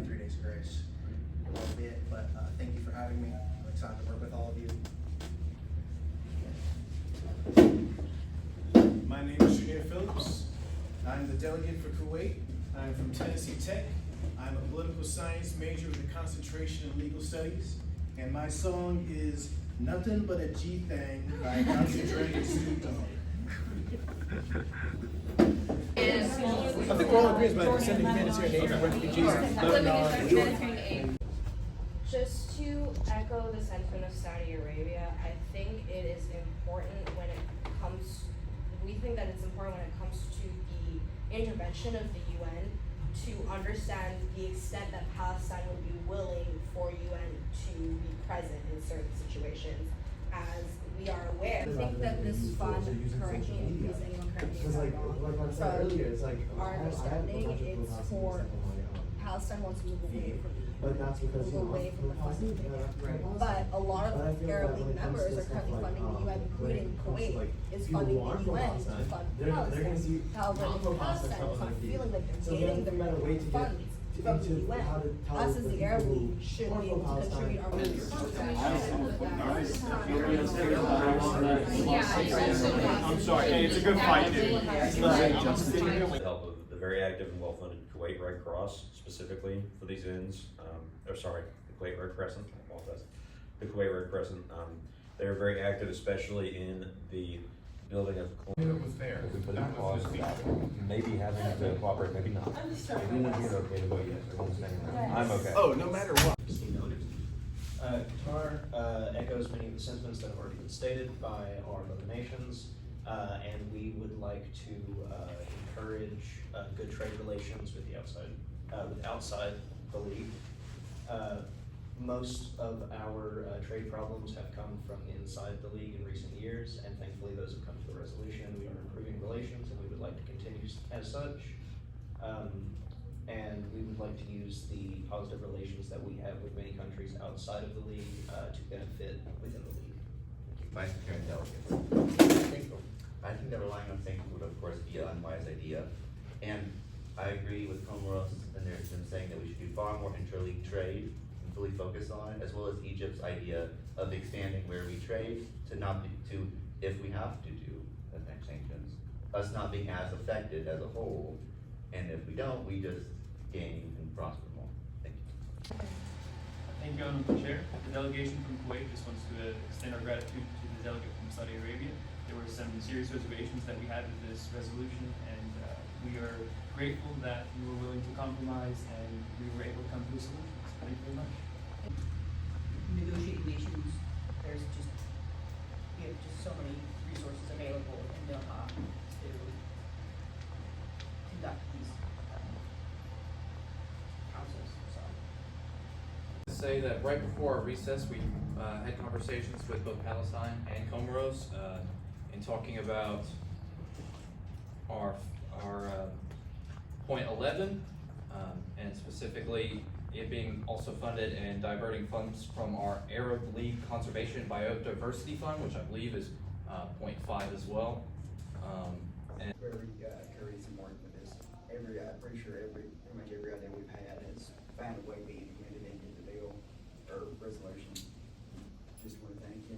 have 3 days of grace. That'll be it, but thank you for having me. I'm excited to work with all of you. My name is Univ. I'm the delegate for Kuwait. I'm from Tennessee Tech. I'm a political science major with a concentration in legal studies. And my song is Nothing But a G Thing by Concentrated and Snoop Dogg. I think we're all agreed about sending humanitarian aid to refugees in Lebanon and Jordan. Just to echo the sentiment of Saudi Arabia, I think it is important when it comes, we think that it's important when it comes to the intervention of the UN to understand the extent that Palestine would be willing for UN to be present in certain situations. As we are aware, I think that this fund currently, is anyone correct me if I'm wrong, from our understanding, it's for Palestine wants to move away from the funding. But a lot of Arab League members are currently funding the UN, including Kuwait, is funding the UN to fund Palestine. However, Palestine is not feeling like they're getting the funds from the UN. Us as the Arab League should be able to contribute our money. I'm sorry, hey, it's a good fight, dude. With the help of the very active and well-funded Kuwait Red Cross, specifically for these ends, the Kuwait Red Crescent, I apologize. The Kuwait Red Crescent, they're very active, especially in the building of. It was there. If we put a clause about maybe having to cooperate, maybe not. Everyone's here okay to vote yes, everyone's saying that. I'm okay. Oh, no matter what. Qatar echoes many of the sentiments that have already been stated by our other nations, and we would like to encourage good trade relations with the outside the league. Most of our trade problems have come from inside the league in recent years, and thankfully those have come to a resolution. We are improving relations, and we would like to continue as such. And we would like to use the positive relations that we have with many countries outside of the league to benefit within the league. Vice Chair and delegates. I think that relying on sanctions would of course be an unwise idea. And I agree with Comoros and them saying that we should do far more inter-league trade and fully focus on it, as well as Egypt's idea of expanding where we trade to not be, to, if we have to do ethnic sanctions, us not being as affected as a whole. And if we don't, we just gain and prosper more. Thank you. Thank you, Honorable Chair. The delegation from Kuwait just wants to extend our gratitude to the delegate from Saudi Arabia. There were some serious reservations that we had with this resolution, and we are grateful that you were willing to compromise and we were able to come to a solution. So thank you very much. Negotiating issues, there's just, we have just so many resources available in Doha to conduct these councils. Say that right before our recess, we had conversations with both Palestine and Comoros in talking about our point 11, and specifically it being also funded and diverting funds from our Arab League Conservation Biodiversity Fund, which I believe is point 5 as well. Very curious and working with this. I'm pretty sure pretty much every idea we've had has found a way to be implemented into the bill or resolution. Just want to thank you.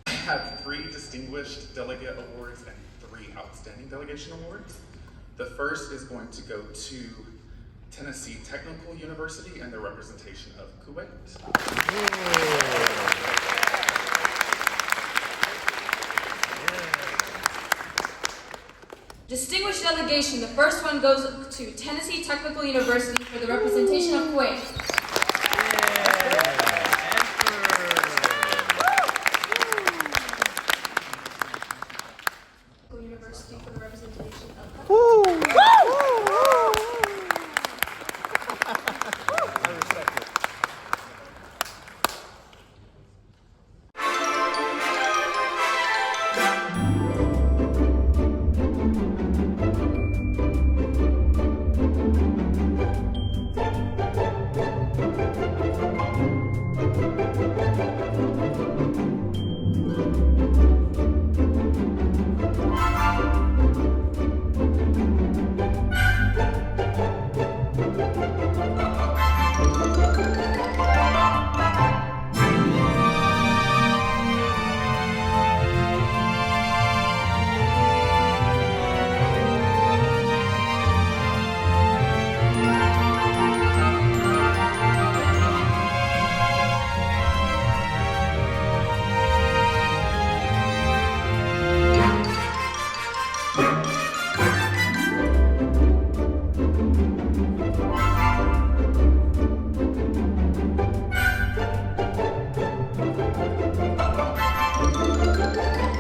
I have 3 distinguished delegate awards and 3 outstanding delegation awards. The first is going to go to Tennessee Technical University and their representation of Kuwait. Distinguished delegation, the first one goes to Tennessee Technical University for the representation of Kuwait.